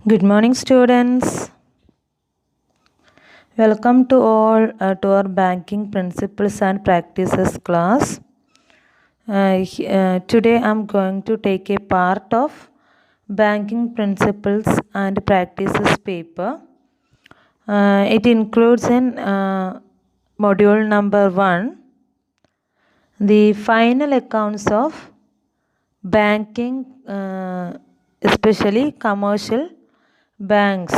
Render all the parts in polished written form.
Good morning, students. Welcome to all to our banking principles and practices class. Today, I'm going to take a part of banking principles and practices paper. It includes in module number 1 the final accounts of banking, especially commercial banks.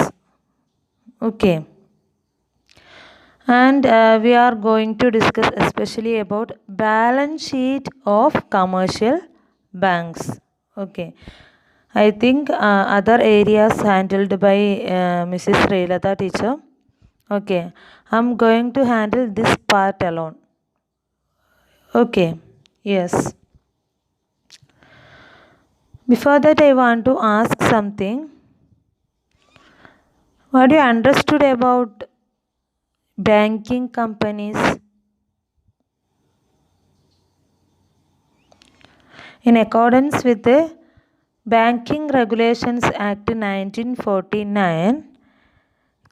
Okay. And we are going to discuss especially about balance sheet of commercial banks. Okay. I think other areas handled by Mrs. Srilata teacher. Okay. I'm going to handle this part alone. Okay. Yes. Before that, I want to ask something. What do you understood about banking companies? In accordance with the Banking Regulations Act 1949,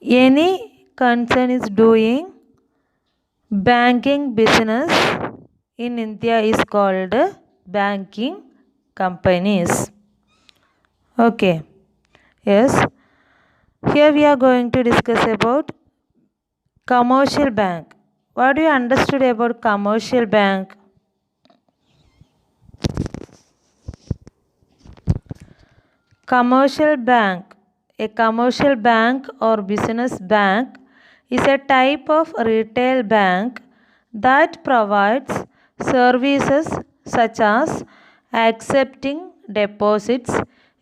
any concern is doing banking business in India is called banking companies. Okay. Yes. Here we are going to discuss about commercial bank. What do you understood about commercial bank? Commercial bank. A commercial bank or business bank is a type of retail bank that provides services such as accepting deposits,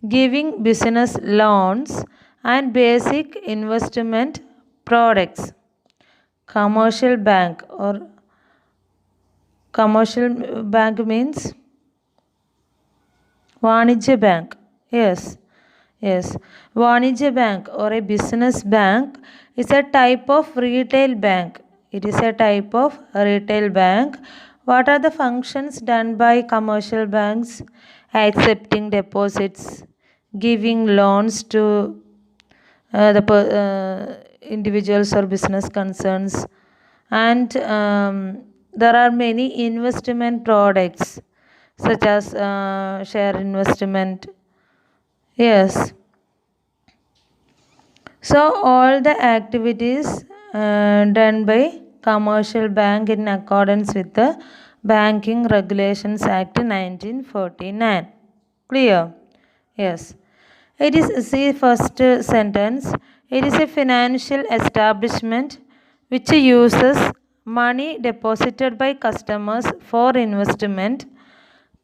giving business loans, and basic investment products. Commercial bank or commercial bank means Vanijya bank. Yes. Yes. Vanijya bank or a business bank is a type of retail bank. It is a type of retail bank. What are the functions done by commercial banks? Accepting deposits, giving loans to the individuals or business concerns, and there are many investment products such as share investment. Yes. So all the activities done by commercial bank in accordance with the Banking Regulations Act 1949. Clear? Yes. It is, see first sentence, it is a financial establishment which uses money deposited by customers for investment,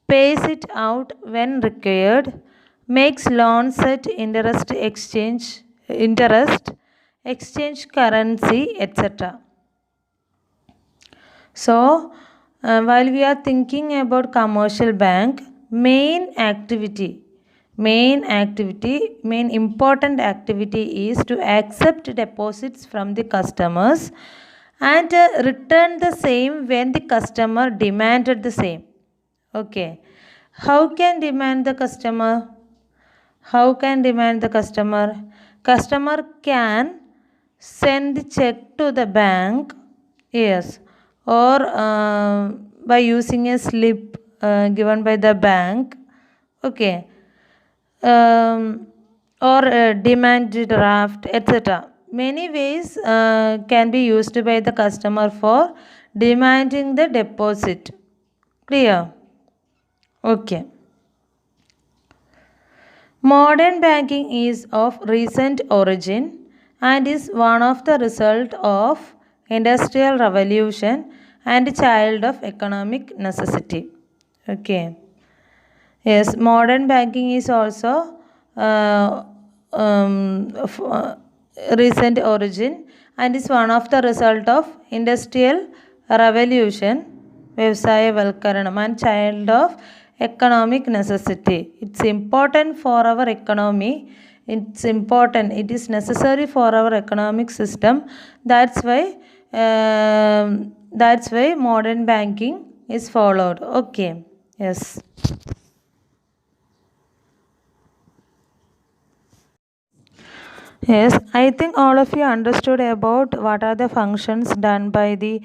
pays it out when required, makes loans at interest, exchange currency, etc. So, while we are thinking about commercial bank, main important activity is to accept deposits from the customers and return the same when the customer demanded the same. Okay. How can demand the customer? How can demand the customer? Customer can send check to the bank. Yes. Or by using a slip given by the bank. Okay. Or demand draft, etc. Many ways can be used by the customer for demanding the deposit. Clear? Okay. Modern banking is of recent origin and is one of the result of industrial revolution and child of economic necessity. Okay. Yes, modern banking is also of recent origin and is one of the result of industrial revolution, Vyavasaya Valkaranam, and child of economic necessity. It's important for our economy. It's important. It is necessary for our economic system. That's why modern banking is followed. Okay. Yes. Yes, I think all of you understood about what are the functions done by the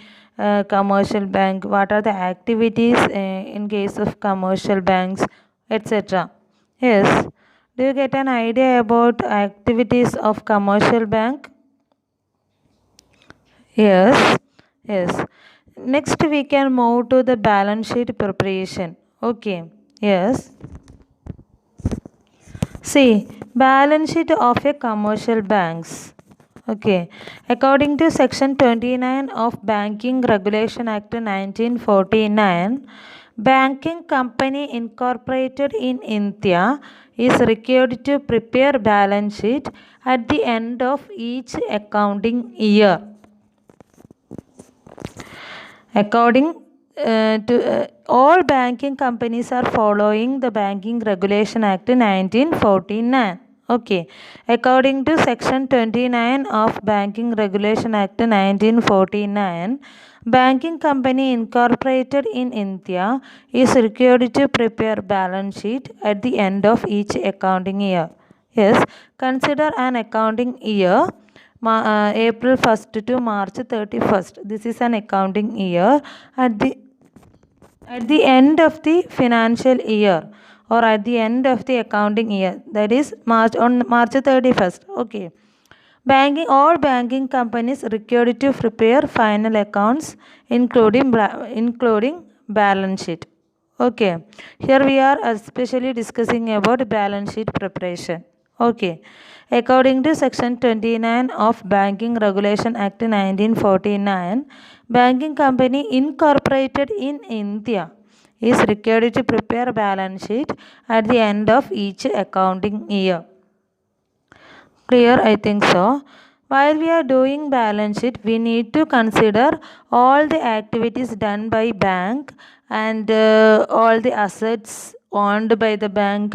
commercial bank, what are the activities in case of commercial banks, etc. Yes, do you get an idea about activities of commercial bank? Yes, yes. Next, we can move to the balance sheet preparation. Okay, yes. See, balance sheet of a commercial banks. Okay, according to Section 29 of Banking Regulation Act 1949, banking company incorporated in India is required to prepare balance sheet at the end of each accounting year. According to all banking companies are following the Banking Regulation Act 1949. Okay. According to Section 29 of Banking Regulation Act 1949, banking company incorporated in India is required to prepare balance sheet at the end of each accounting year. Yes, consider an accounting year April 1st to March 31st. This is an accounting year. At the end of the financial year or at the end of the accounting year, that is March 31st. Okay. All banking companies required to prepare final accounts including balance sheet. Okay. Here we are especially discussing about balance sheet preparation. Okay. According to Section 29 of Banking Regulation Act 1949, banking company incorporated in India is required to prepare balance sheet at the end of each accounting year. Clear? I think so. While we are doing balance sheet, we need to consider all the activities done by bank and all the assets owned by the bank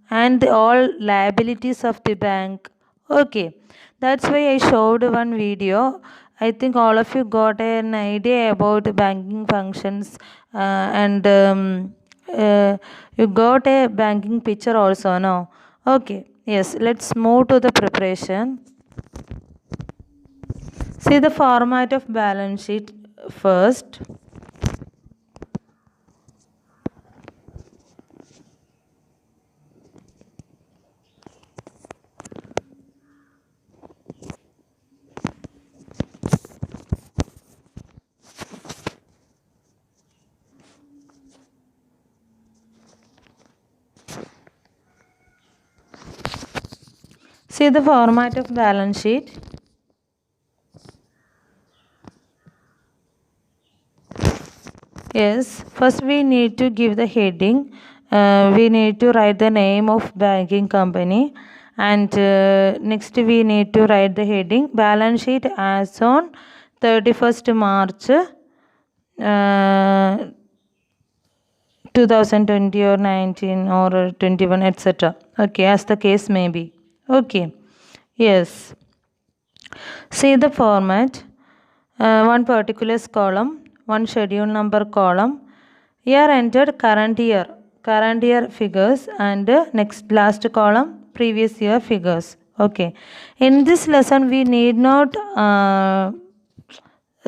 and all liabilities of the bank. Okay, that's why I showed one video. I think all of you got an idea about banking functions and you got a banking picture also, no? Okay, yes, let's move to the preparation. See the format of balance sheet first. See the format of balance sheet. Yes, first we need to give the heading. We need to write the name of banking company and next we need to write the heading balance sheet as on 31st March 2020 or 19 or 21 etc. Okay, as the case may be. Okay, yes. See the format. One particulars column, one schedule number column. Year entered current year figures and next last column previous year figures. Okay. In this lesson we need not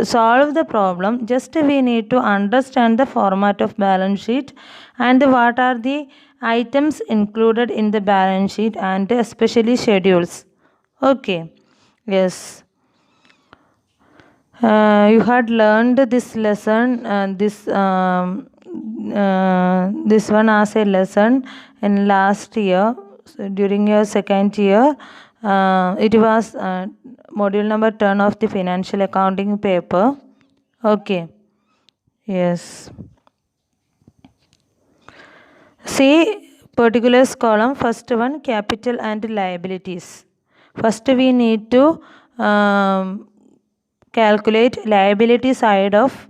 solve the problem, just we need to understand the format of balance sheet and what are the items included in the balance sheet and especially schedules. Okay, yes. You had learned this lesson, this one as a lesson in last year. So during your second year, it was module number 10 of the financial accounting paper. Okay. Yes. See particulars column, first one capital and liabilities. First we need to calculate liability side of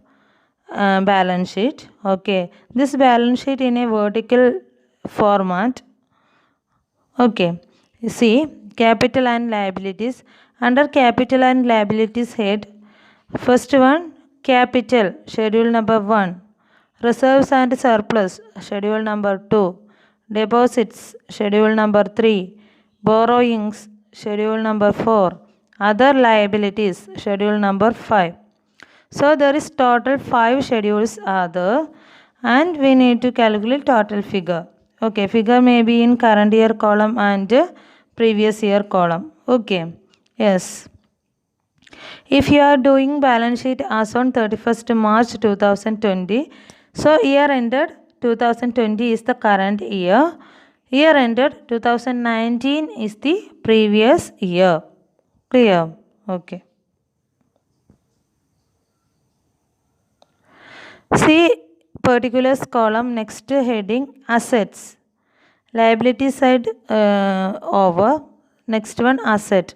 balance sheet. Okay, this balance sheet in a vertical format. Okay, you see capital and liabilities. Under capital and liabilities head, first one capital, schedule number 1, reserves and surplus, schedule number 2, deposits, schedule number 3, borrowings, schedule number 4. Other liabilities, schedule number 5. So there is total 5 schedules are there, and we need to calculate total figure. Okay, figure may be in current year column and previous year column. Okay, yes. If you are doing balance sheet as on 31st March 2020, so year ended 2020 is the current year. Year ended 2019 is the previous year. Clear? Okay. See particulars column, next heading assets. Liability side over. Next one asset.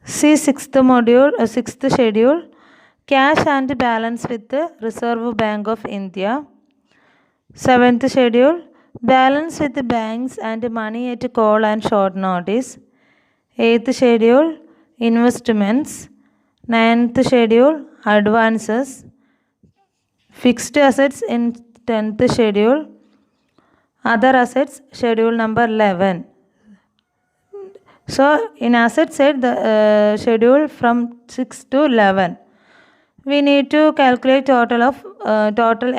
See sixth schedule. Cash and balance with the Reserve Bank of India. Seventh schedule. Balance with the banks and money at call and short notice. Eighth schedule. Investments. Ninth schedule. Advances. Fixed assets in 10th schedule. Other assets, schedule number 11. So in asset side, the schedule from 6 to 11. We need to calculate total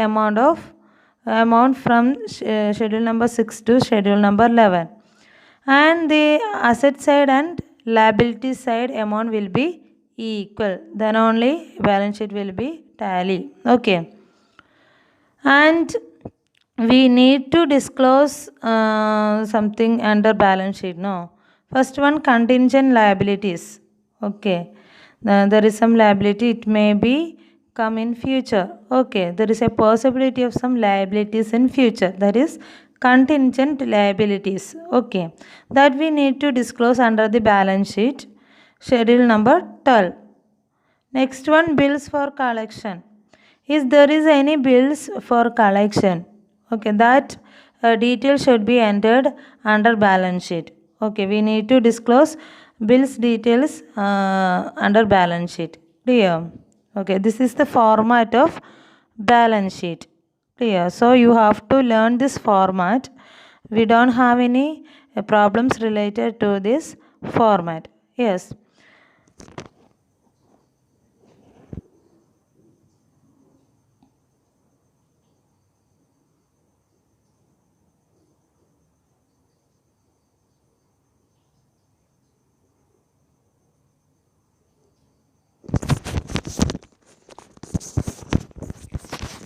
amount from schedule number 6 to schedule number 11. And the asset side and liability side amount will be equal. Then only balance sheet will be tally. Okay. And we need to disclose something under balance sheet. No. First one, contingent liabilities. Okay. There is some liability. It may be come in future. Okay. There is a possibility of some liabilities in future. That is contingent liabilities. Okay. That we need to disclose under the balance sheet. Schedule number 12. Next one, bills for collection. If there is any bills for collection, okay, that detail should be entered under balance sheet. Okay, we need to disclose bills details under balance sheet. Clear? Okay, this is the format of balance sheet. Clear? So you have to learn this format. We don't have any problems related to this format. Yes.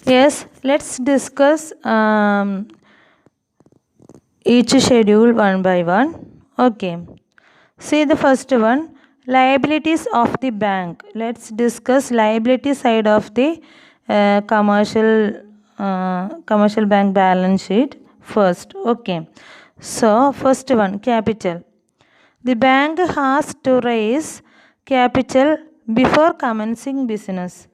Yes, let's discuss each schedule one by one. Okay. See the first one, liabilities of the bank. Let's discuss liability side of the commercial bank balance sheet first. Okay. So first one, capital. The bank has to raise capital before commencing business.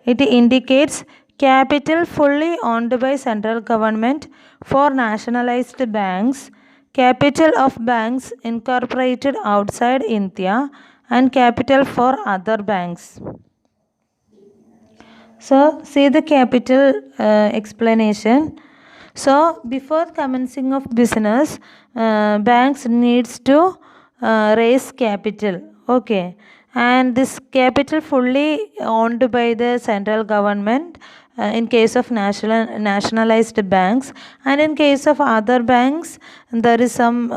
It indicates capital fully owned by central government for nationalized banks, capital of banks incorporated outside India, and capital for other banks. So, see the capital explanation. So, before commencing of business, banks needs to raise capital. Okay. And this capital fully owned by the central government in case of nationalized banks, and in case of other banks there is some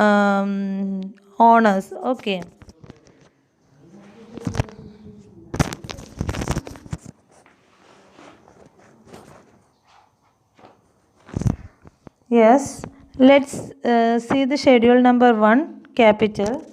owners. Okay. Yes, let's see the schedule number 1, capital.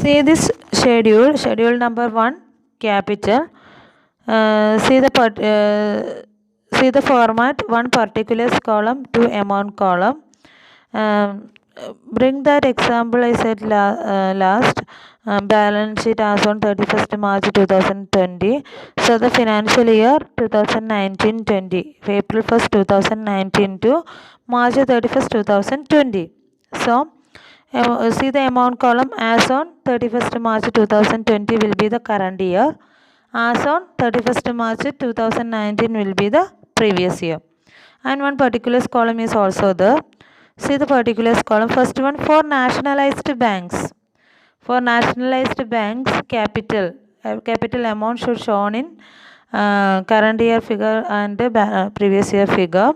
See this schedule number 1, capital. See the format, 1 particulars column, 2 amount column. Bring that example I said last. balance sheet as on 31st March 2020. So the financial year 2019-20, April 1st 2019 to March 31st 2020. So see the amount column as on 31st March 2020 will be the current year. As on 31st March 2019 will be the previous year. And one particulars column is also there. See the particulars column. First one, for nationalized banks. For nationalized banks, capital amount should shown in current year figure and previous year figure,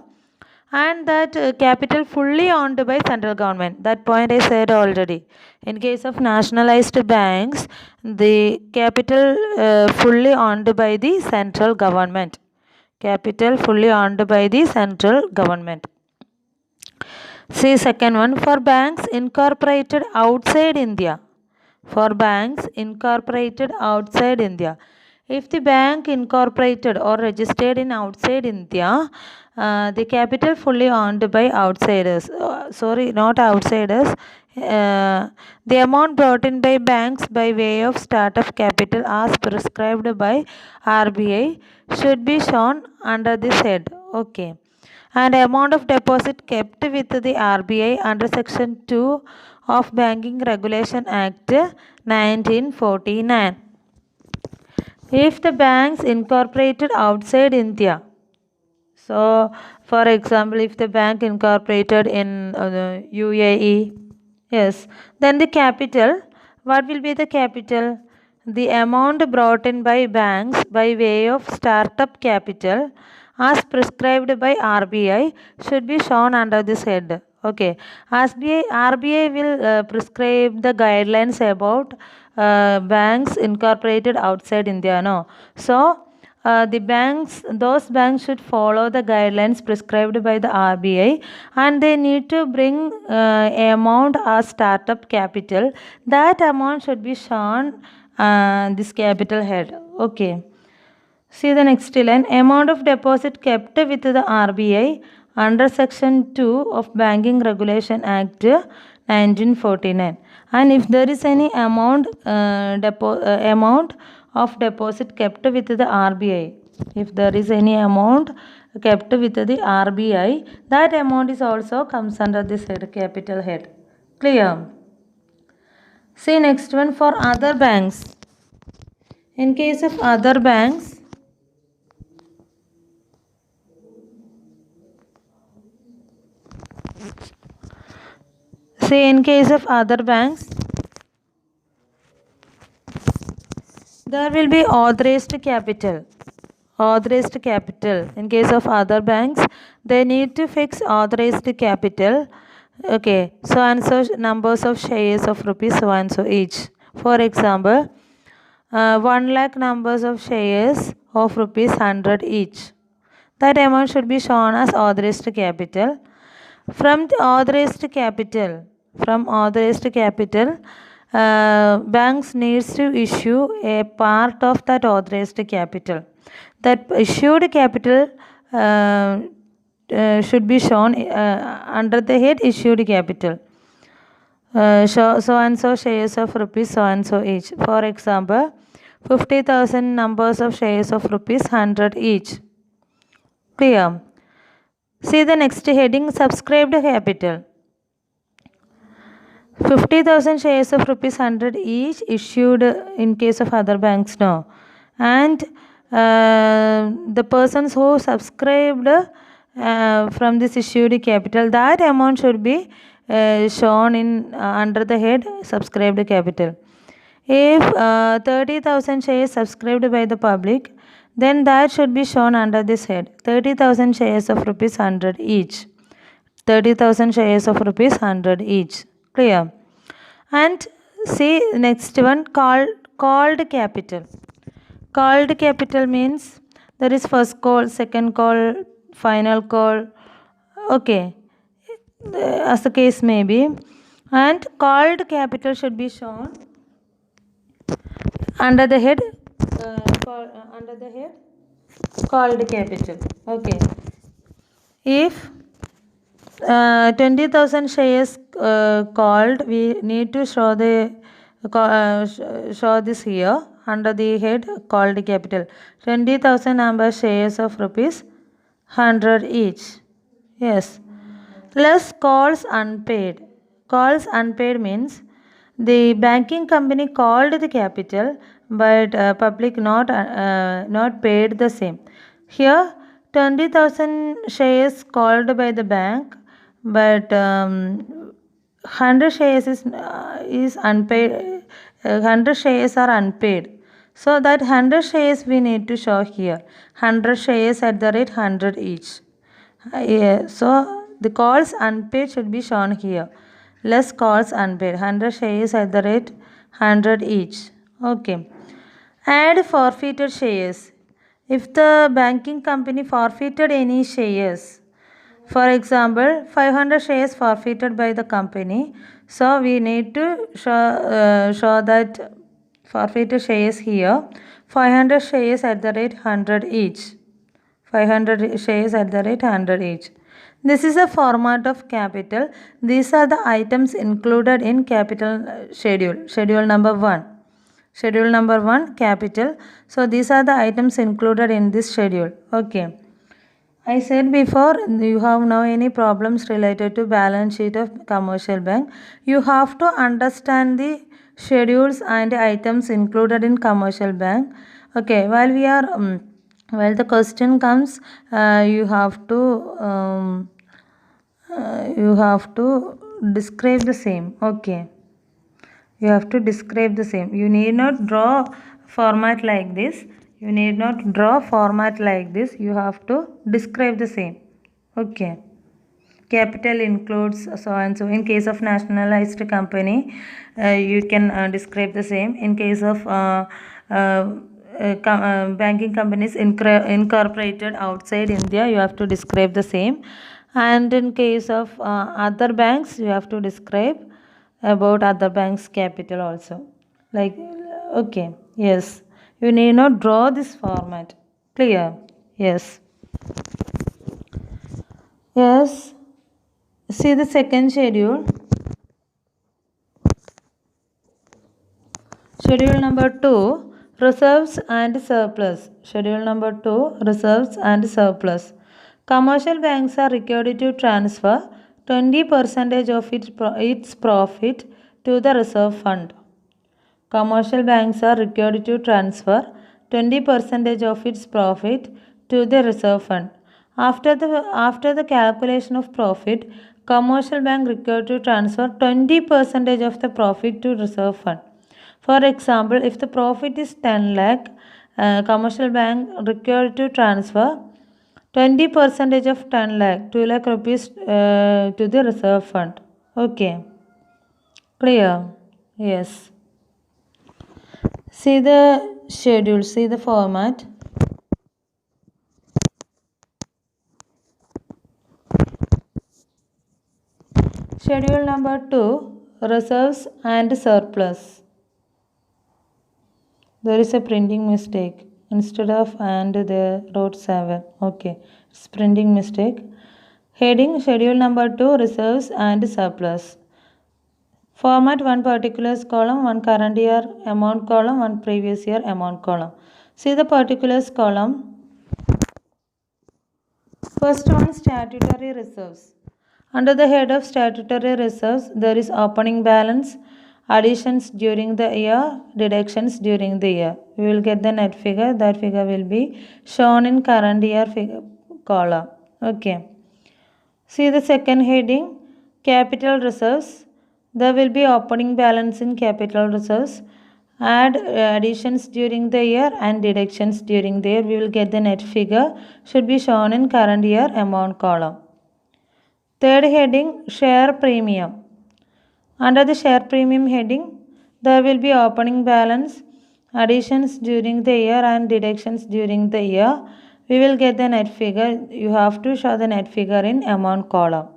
and that capital fully owned by central government. That point I said already. In case of nationalized banks, the capital fully owned by the central government. Capital fully owned by the central government. See second one, for banks incorporated outside India. For banks incorporated outside India. If the bank incorporated or registered in outside India, the capital fully owned by outsiders. Sorry, not outsiders. The amount brought in by banks by way of startup capital as prescribed by RBI should be shown under this head. Okay. And amount of deposit kept with the RBI under section 2 of Banking Regulation Act 1949. If the banks incorporated outside India, so for example, if the bank incorporated in UAE, yes, then the capital, what will be the capital? The amount brought in by banks by way of startup capital as prescribed by RBI should be shown under this head. Okay, RBI will prescribe the guidelines about banks incorporated outside India. No, so those banks should follow the guidelines prescribed by the RBI, and they need to bring amount as startup capital. That amount should be shown this capital head. Okay. See the next line. Amount of deposit kept with the RBI under section 2 of Banking Regulation Act 1949. And if there is any amount of deposit kept with the RBI, if there is any amount kept with the RBI, that amount is also comes under this head, capital head. Clear? See next one, for other banks. In case of other banks, in case of other banks, there will be authorized capital. Authorized capital. In case of other banks, they need to fix authorized capital. Okay, so and so numbers of shares of rupees so and so each. For example, 1 lakh numbers of shares of rupees 100 each. That amount should be shown as authorized capital. From the authorized capital, banks needs to issue a part of that authorized capital. That issued capital should be shown under the head issued capital. So and so shares of rupees so and so each. For example, 50,000 numbers of shares of rupees 100 each. Clear? See the next heading, subscribed capital. 50,000 shares of rupees 100 each issued in case of other banks, no. And the persons who subscribed from this issued capital, that amount should be shown in under the head subscribed capital. If 30,000 shares subscribed by the public, then that should be shown under this head, 30,000 shares of rupees 100 each. 30,000 shares of rupees 100 each. Clear? And see next one, called capital. Called capital means there is first call, second call, final call. Okay, as the case may be. And called capital should be shown under the head called capital. Okay, if 20,000 shares called, we need to show the show this here under the head called capital. 20,000 number shares of rupees 100 each. Yes. Less calls unpaid. Calls unpaid means the banking company called the capital, but public not paid the same. Here, 20,000 shares called by the bank, but 100 shares is unpaid. 100 shares are unpaid. So that 100 shares we need to show here. 100 shares at the rate 100 each. Yeah, so the calls unpaid should be shown here. Less calls unpaid. 100 shares at the rate 100 each. Okay. Add forfeited shares. If the banking company forfeited any shares, for example, 500 shares forfeited by the company, so we need to show that forfeited shares here. 500 shares at the rate 100 each. 500 shares at the rate 100 each. This is a format of capital. These are the items included in capital schedule. Schedule number 1. Schedule number 1, capital. So these are the items included in this schedule. Okay. I said before, you have now any problems related to balance sheet of commercial bank. You have to understand the schedules and items included in commercial bank. Okay, while the question comes, you have to describe the same. Okay, you have to describe the same. You need not draw format like this. You need not draw format like this. You have to describe the same. Okay. Capital includes so and so. In case of nationalized company, you can describe the same. In case of banking companies incorporated outside India, you have to describe the same. And in case of other banks, you have to describe about other banks' capital also. Like, okay, yes. You need not draw this format. Clear? Yes. Yes. See the second schedule. Schedule number 2, reserves and surplus. Schedule number 2, reserves and surplus. Commercial banks are required to transfer 20% of its profit to the reserve fund. Commercial banks are required to transfer 20% of its profit to the reserve fund. After the calculation of profit, commercial bank required to transfer 20% of the profit to reserve fund. For example, if the profit is 10 lakh, commercial bank required to transfer 20% of 10 lakh, 2 lakh rupees to the reserve fund. Okay. Clear? Yes. See the schedule, see the format. Schedule number 2, reserves and surplus. There is a printing mistake. Instead of and they wrote 7. Okay, it's printing mistake. Heading, schedule number 2, reserves and surplus. Format, one particulars column, one current year amount column, one previous year amount column. See the particulars column. First one, statutory reserves. Under the head of statutory reserves, there is opening balance, additions during the year, deductions during the year. We will get the net figure. That figure will be shown in current year figure column. Okay. See the second heading, capital reserves. There will be opening balance in capital reserves. Add additions during the year and deductions during the year. We will get the net figure. Should be shown in current year amount column. Third heading, share premium. Under the share premium heading, there will be opening balance, additions during the year and deductions during the year. We will get the net figure. You have to show the net figure in amount column.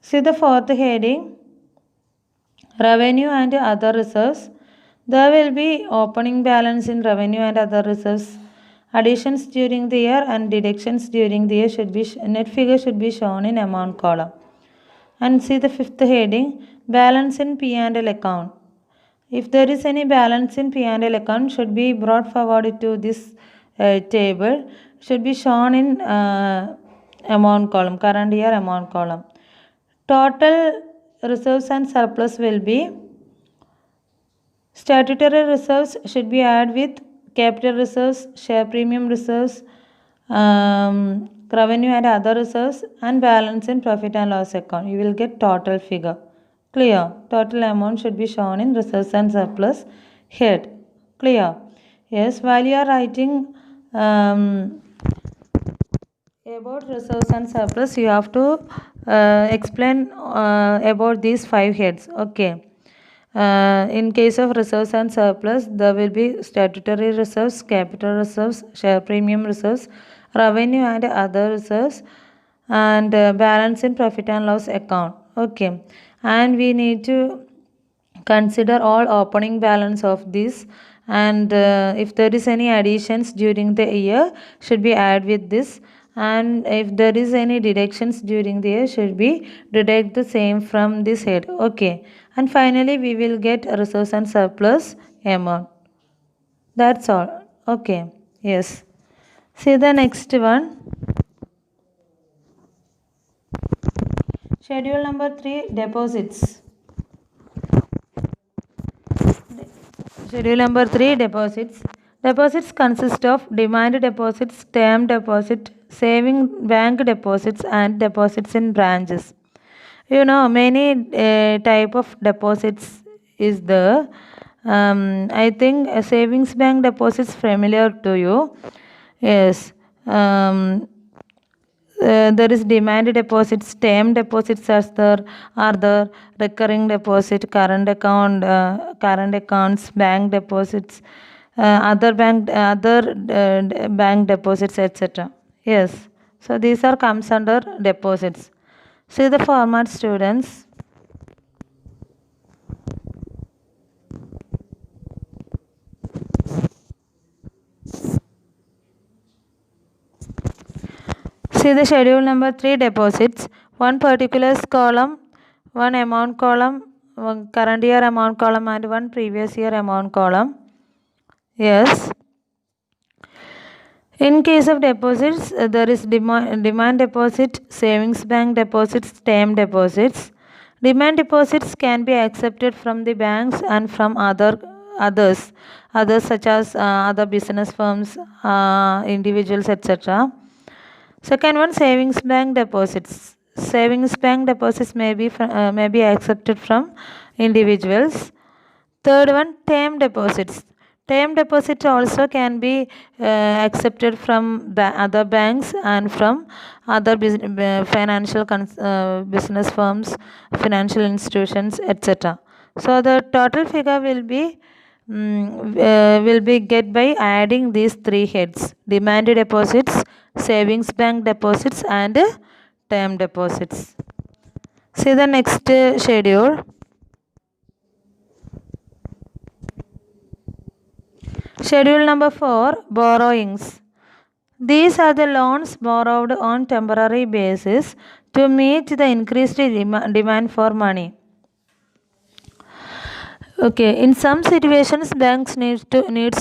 See the fourth heading, revenue and other reserves. There will be opening balance in revenue and other reserves. Additions during the year and deductions during the year should be net figure should be shown in amount column. And see the fifth heading, balance in P&L account. If there is any balance in P&L account, should be brought forward to this table, should be shown in amount column, current year amount column. Total reserves and surplus will be, statutory reserves should be added with capital reserves, share premium reserves, revenue and other reserves, and balance in profit and loss account. You will get total figure. Clear? Total amount should be shown in reserves and surplus head. Clear? Yes, while you are writing about reserves and surplus, you have to explain about these 5 heads. Okay. In case of reserves and surplus, there will be statutory reserves, capital reserves, share premium reserves, revenue and other reserves, and balance in profit and loss account. Okay. And we need to consider all opening balance of this, and if there is any additions during the year, should be add with this, and if there is any deductions during the year, should be deduct the same from this head. Okay. And finally we will get reserves and surplus amount. That's all. Okay. Yes. See the next one. Schedule number 3, deposits. Schedule number 3, deposits. Deposits consist of demand deposits, term deposit, saving bank deposits, and deposits in branches. You know, many type of deposits is there. I think a savings bank deposits familiar to you. Yes. There is demand deposits, term deposits are there, recurring deposit, current account, current accounts, bank deposits, other bank deposits, etc. Yes. So these are comes under deposits. See the format, students. See the schedule number 3, deposits. One particulars column, one amount column, one current year amount column, and one previous year amount column. Yes. In case of deposits, there is demand deposit, savings bank deposits, term deposits. Demand deposits can be accepted from the banks and from others such as other business firms, individuals, etc. Second one, savings bank deposits. Savings bank deposits may be accepted from individuals. Third one, term deposits. Term deposits also can be accepted from other banks and from other financial business firms, financial institutions, etc. So the total figure will be get by adding these 3 heads: demand deposits, savings bank deposits, and term deposits. See the next schedule. Schedule number 4, borrowings. These are the loans borrowed on temporary basis to meet the increased demand for money. Okay, in some situations, banks needs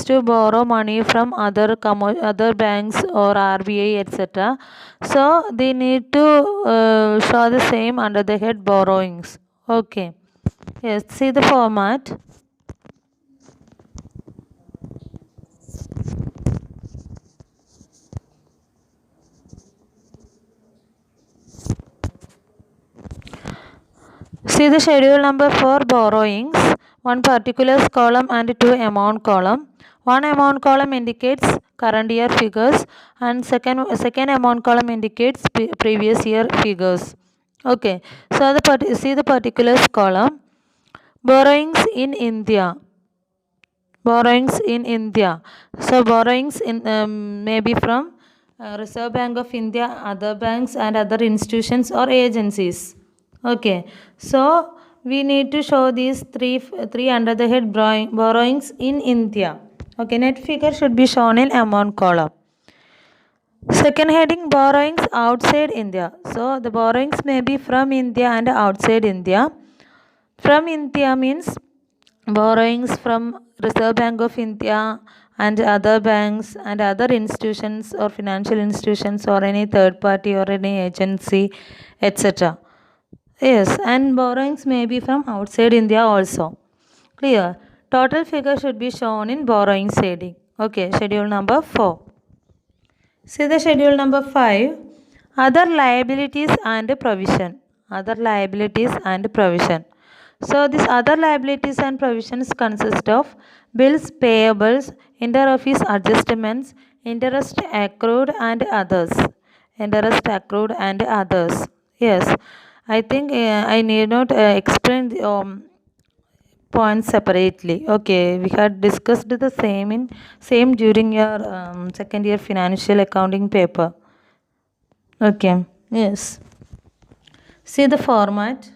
to borrow money from other banks or RBI, etc. So they need to show the same under the head borrowings. Okay. Yes, see the format. See the schedule number 4, borrowings. One particulars column and 2 amount column. One amount column indicates current year figures, and second amount column indicates previous year figures. Okay. So see the particulars column. Borrowings in India. Borrowings in India. So borrowings may be from Reserve Bank of India, other banks, and other institutions or agencies. Okay. So we need to show these three under the head borrowings in India. Okay. Net figure should be shown in amount column. Second heading, borrowings outside India. So the borrowings may be from India and outside India. From India means borrowings from Reserve Bank of India and other banks and other institutions or financial institutions or any third party or any agency, etc. Yes, and borrowings may be from outside India also. Clear. Total figure should be shown in borrowing heading. Okay, schedule number 4. See the schedule number 5. Other liabilities and provision. Other liabilities and provision. So these other liabilities and provisions consist of bills payables, inter-office adjustments, interest accrued and others. Interest accrued and others. Yes, I think I need not explain the, points separately. Okay, we had discussed the same during your second year financial accounting paper. Okay, yes. See the format.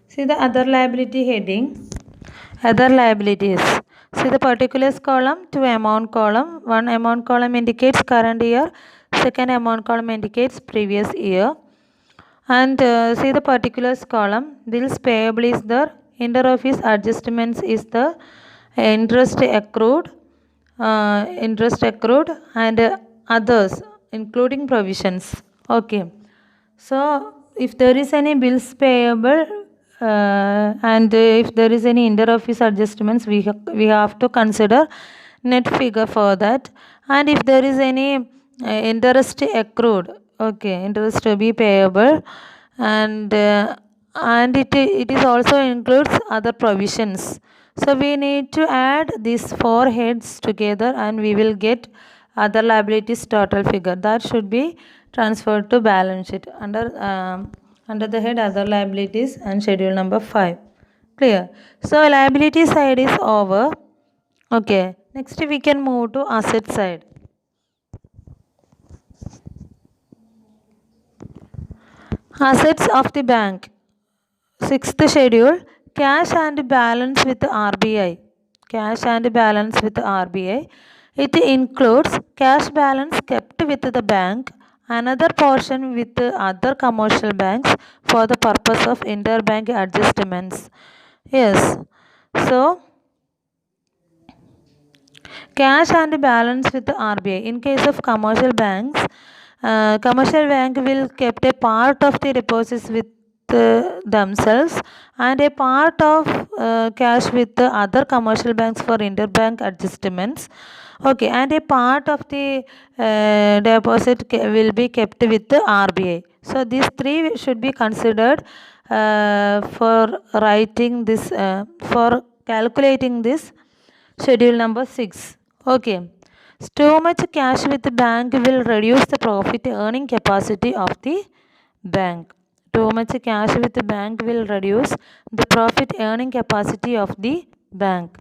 See the other liability heading. Other liabilities. See the particulars column, two amount column. One amount column indicates current year. Second amount column indicates previous year. And see the particulars column. Bills payable is the inter-office adjustments is the interest accrued and others including provisions. Okay. So if there is any bills payable and if there is any inter-office adjustments, we have to consider net figure for that. And if there is any interest accrued, okay, interest to be payable, and it is also includes other provisions. So we need to add these four heads together and we will get other liabilities total figure. That should be transferred to balance sheet under the head other liabilities and schedule number 5. Clear? So liability side is over. Okay. Next we can move to asset side. Assets of the bank. Sixth schedule, cash and balance with RBI. Cash and balance with RBI. It includes cash balance kept with the bank, another portion with other commercial banks for the purpose of interbank adjustments. Yes. So, cash and balance with the RBI. In case of commercial banks, commercial bank will kept a part of the deposits with themselves and a part of cash with the other commercial banks for interbank adjustments. Okay, and a part of the deposit will be kept with the RBI. So these three should be considered for writing this, for calculating this schedule number 6. Okay. Too much cash with the bank will reduce the profit earning capacity of the bank. Too much cash with the bank will reduce the profit earning capacity of the bank.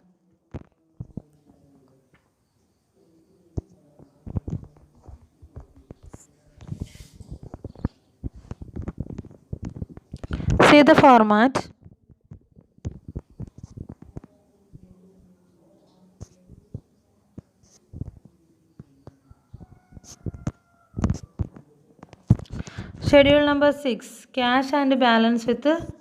See the format. Schedule number 6. Cash and balance with the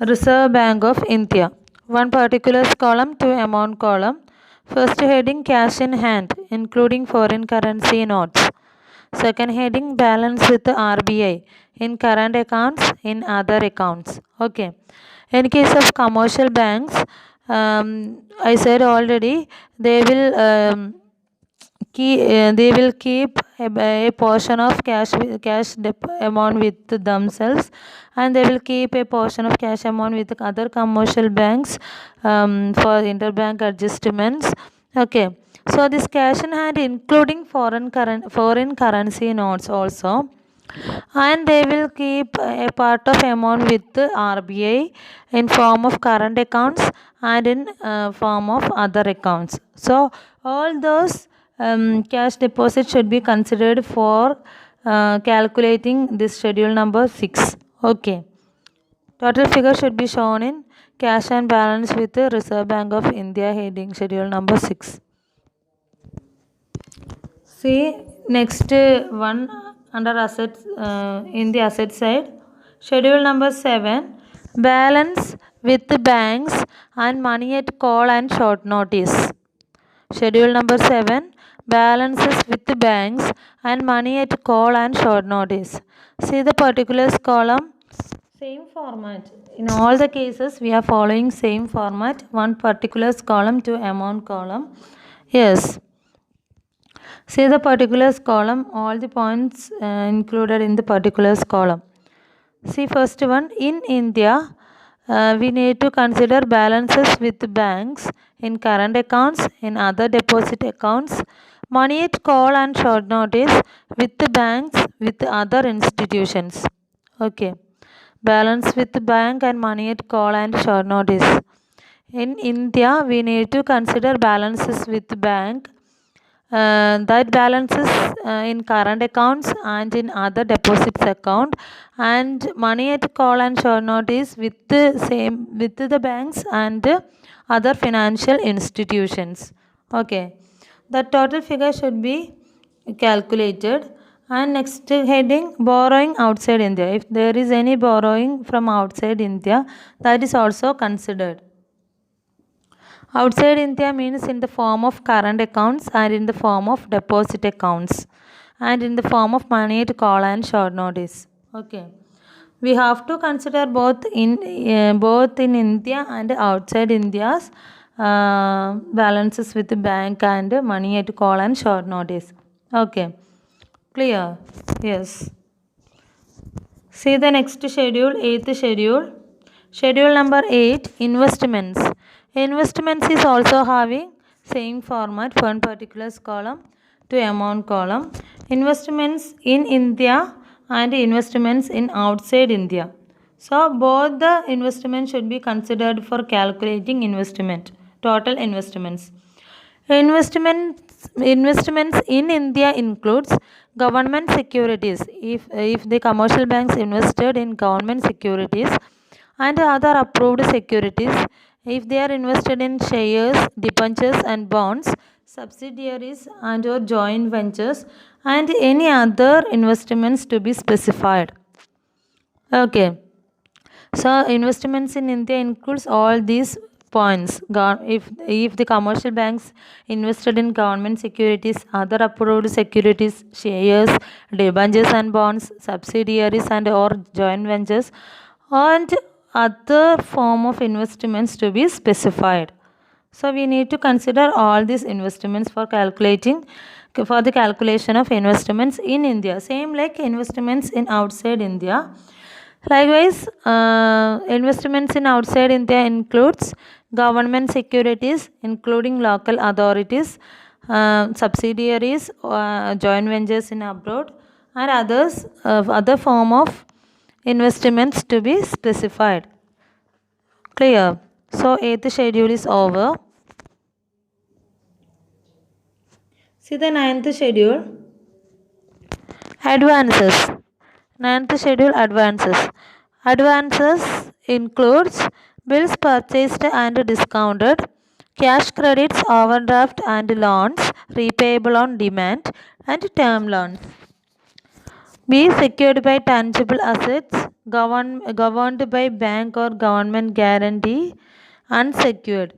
Reserve Bank of India. One particulars column, two amount column. First heading, cash in hand, including foreign currency notes. Second heading, balance with the RBI in current accounts, in other accounts. Okay. In case of commercial banks, I said already, they will keep a portion of amount with themselves, and they will keep a portion of cash amount with other commercial banks for interbank adjustments. Okay, so this cash in hand including foreign currency notes also, and they will keep a part of amount with the RBI in form of current accounts and in form of other accounts. So all those cash deposits should be considered for calculating this schedule number 6. Okay. Total figure should be shown in cash and balance with the Reserve Bank of India heading, schedule number 6. See, next one under assets in the asset side, schedule number 7, balance with the banks and money at call and short notice. Schedule number 7, balances with the banks and money at call and short notice. See the particulars column, same format. In all the cases, we are following same format, one particulars column to amount column. Yes. See the particulars column, all the points included in the particulars column. See first one, in India, we need to consider balances with banks in current accounts, in other deposit accounts, money at call and short notice with the banks, with other institutions. Okay. Balance with the bank and money at call and short notice. In India, we need to consider balances with the bank, that balances in current accounts and in other deposits account, and money at call and short notice with the banks and other financial institutions. Okay, the total figure should be calculated. And next heading, borrowing outside India. If there is any borrowing from outside India, that is also considered. Outside India means in the form of current accounts and in the form of deposit accounts and in the form of money to call and short notice. Okay. We have to consider both in India and outside India's balances with the bank and money to call and short notice. Okay. Clear? Yes. See the next schedule, 8th schedule. Schedule number 8, investments. Investments is also having same format, one particular column to amount column. Investments in India and investments in outside India. So both the investments should be considered for calculating investment, total investments. Investments in India includes government securities. If the commercial banks invested in government securities and other approved securities, if they are invested in shares, debentures and bonds, subsidiaries and or joint ventures, and any other investments to be specified. Okay. So investments in India includes all these points. If the commercial banks invested in government securities, other approved securities, shares, debentures and bonds, subsidiaries and or joint ventures, and other form of investments to be specified. So we need to consider all these investments for the calculation of investments in India. Same like investments in outside India. Likewise, investments in outside India includes government securities, including local authorities, subsidiaries, joint ventures in abroad, and other form of investments to be specified. Clear? So, 8th schedule is over. See the 9th schedule. Advances. 9th schedule, advances. Advances includes bills purchased and discounted, cash credits, overdraft and loans, repayable on demand, and term loans. B, secured by tangible assets, governed by bank or government guarantee, unsecured.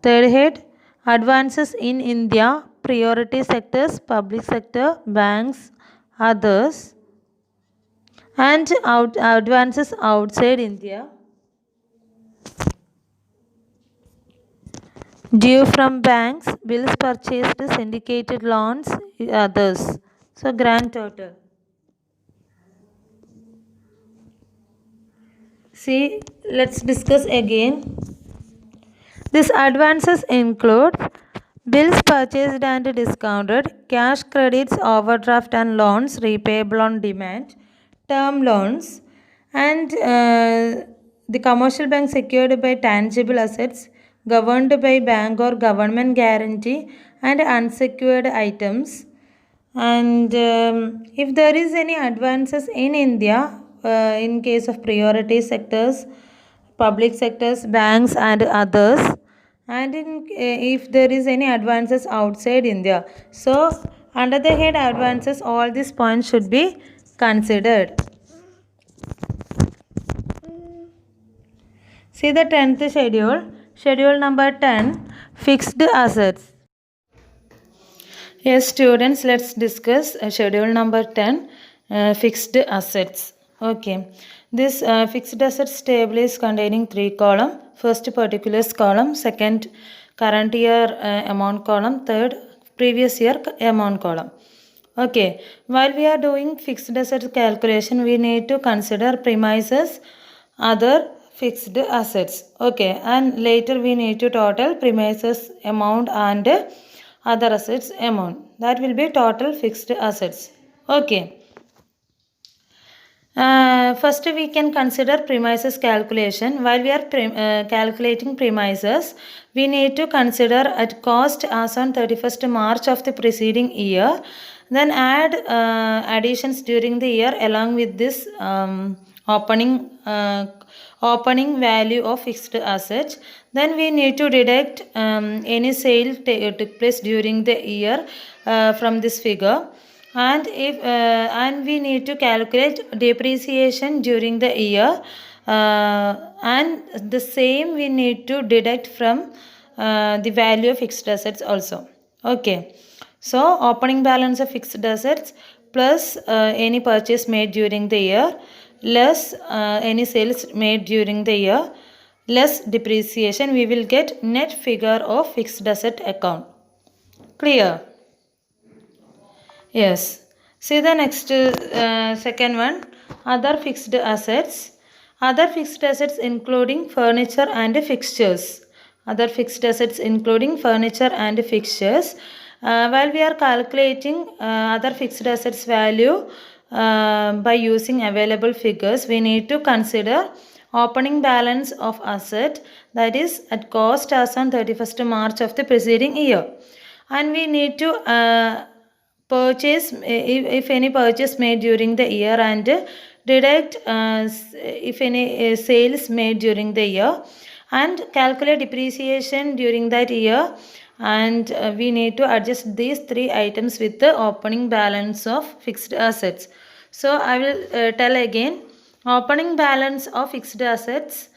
Third head, advances in India, priority sectors, public sector, banks, others, and advances outside India, due from banks, bills purchased, syndicated loans, others. So grand total. See, let's discuss again. These advances include bills purchased and discounted, cash credits, overdraft and loans, repayable on demand, term loans, and the commercial bank secured by tangible assets, governed by bank or government guarantee, and unsecured items. And if there is any advances in India, in case of priority sectors, public sectors, banks and others, and if there is any advances outside India. So under the head advances, all these points should be considered. See the 10th schedule, schedule number 10, fixed assets. Yes, students, let's discuss schedule number 10, fixed assets. Okay, this fixed assets table is containing 3 columns. First, particulars column, second, current year amount column, third, previous year amount column. Okay, while we are doing fixed assets calculation, we need to consider premises, other fixed assets. Okay, and later we need to total premises amount and other assets amount. That will be total fixed assets. Okay. First we can consider premises calculation. While we are calculating premises, we need to consider at cost as on 31st March of the preceding year. Then add additions during the year along with this opening value of fixed assets. Then we need to deduct any sale took place during the year from this figure, and we need to calculate depreciation during the year, and the same we need to deduct from the value of fixed assets also. Okay, so opening balance of fixed assets plus any purchase made during the year less any sales made during the year less depreciation, we will get net figure of fixed asset account. Clear? Yes. See the next second one, other fixed assets. Other fixed assets including furniture and fixtures. Other fixed assets including furniture and fixtures. While we are calculating other fixed assets value by using available figures, we need to consider opening balance of asset, that is at cost as on 31st March of the preceding year. And we need to purchase, if any purchase made during the year, and deduct if any sales made during the year, and calculate depreciation during that year, and we need to adjust these 3 items with the opening balance of fixed assets. So I will tell again, opening balance of fixed assets,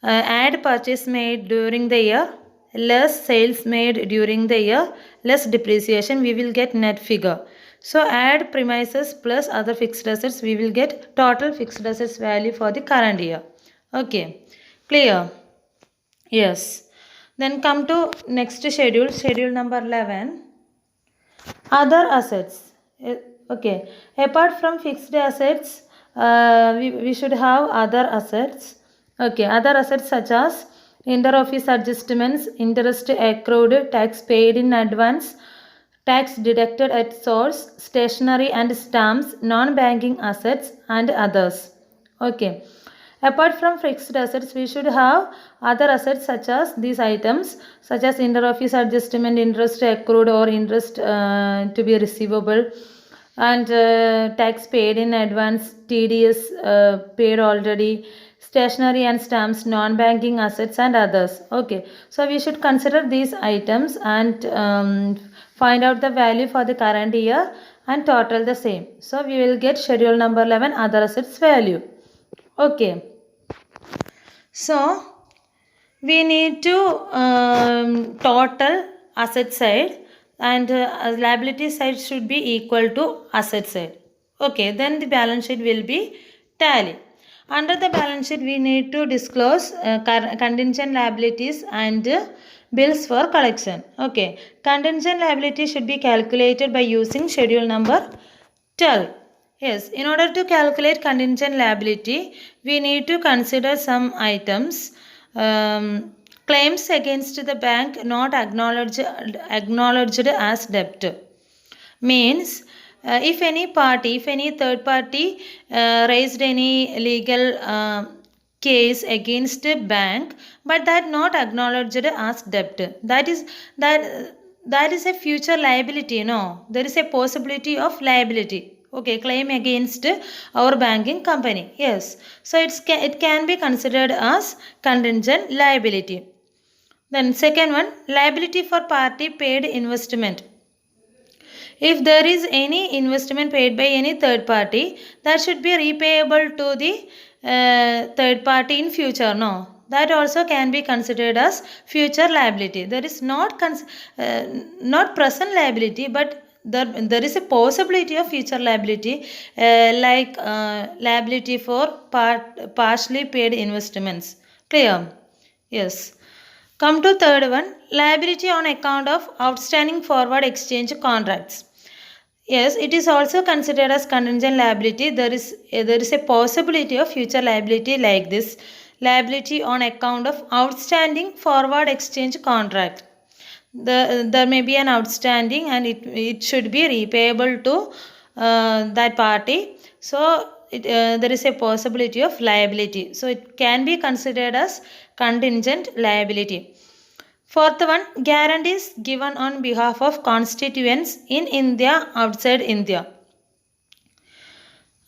add purchase made during the year less sales made during the year less depreciation, we will get net figure. So add premises plus other fixed assets, we will get total fixed assets value for the current year. Okay, clear? Yes. Then come to next schedule, schedule number 11, other assets. Okay, apart from fixed assets, we should have other assets. Okay, other assets such as inter-office adjustments, interest accrued, tax paid in advance, tax deducted at source, stationery and stamps, non-banking assets and others. Okay. Apart from fixed assets, we should have other assets such as these items, such as inter-office adjustment, interest accrued or interest to be receivable, and tax paid in advance, TDS paid already, stationery and stamps, non-banking assets and others. Okay, so we should consider these items and find out the value for the current year and total the same. So we will get schedule number 11, other assets value. Okay. So we need to total asset side, and liability side should be equal to asset side. Okay, then the balance sheet will be tally. Under the balance sheet, we need to disclose contingent liabilities and bills for collection. Okay, contingent liability should be calculated by using schedule number 12. Yes, in order to calculate contingent liability, we need to consider some items. Claims against the bank not acknowledged as debt. Means if any third party raised any legal case against a bank, but that not acknowledged as debt, that is a future liability. No, there is a possibility of liability. Okay, claim against our banking company. Yes. So it can be considered as contingent liability. Then second one, liability for party paid investment. If there is any investment paid by any third party, that should be repayable to the third party in future. No, that also can be considered as future liability. There is not present liability, but there is a possibility of future liability, like liability for partially paid investments. Clear? Yes. Come to third one, liability on account of outstanding forward exchange contracts. Yes, it is also considered as contingent liability. There is a possibility of future liability like this. Liability on account of outstanding forward exchange contract. There may be an outstanding and it should be repayable to that party. So there is a possibility of liability. So it can be considered as contingent liability. Fourth one, guarantees given on behalf of constituents in India, outside India.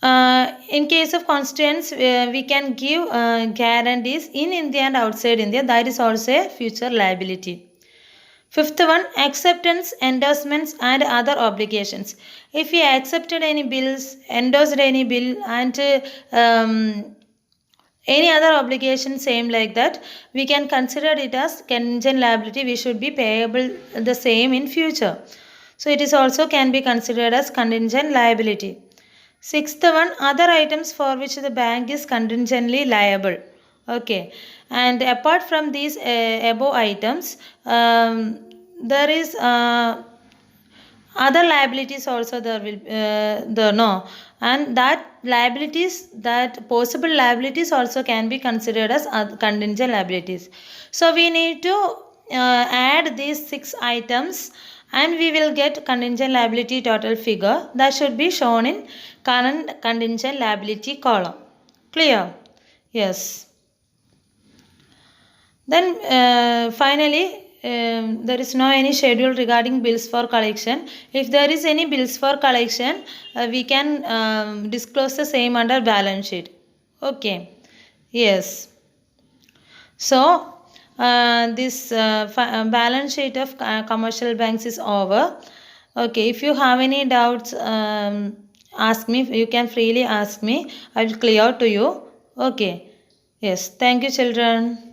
In case of constituents, we can give guarantees in India and outside India. That is also a future liability. Fifth one, acceptance, endorsements and other obligations. If we accepted any bills, endorsed any bill and any other obligation same like that, we can consider it as contingent liability. We should be payable the same in future. So it is also can be considered as contingent liability. Sixth one, other items for which the bank is contingently liable. Okay, and apart from these above items, there is other liabilities also there will there no, and that possible liabilities also can be considered as contingent liabilities. So we need to add these 6 items and we will get contingent liability total figure that should be shown in current contingent liability column. Clear? Yes. Then finally, there is no any schedule regarding bills for collection. If there is any bills for collection, we can disclose the same under balance sheet. Okay. Yes. So this balance sheet of commercial banks is over. Okay. If you have any doubts, ask me. You can freely ask me. I will clear to you. Okay. Yes. Thank you, children.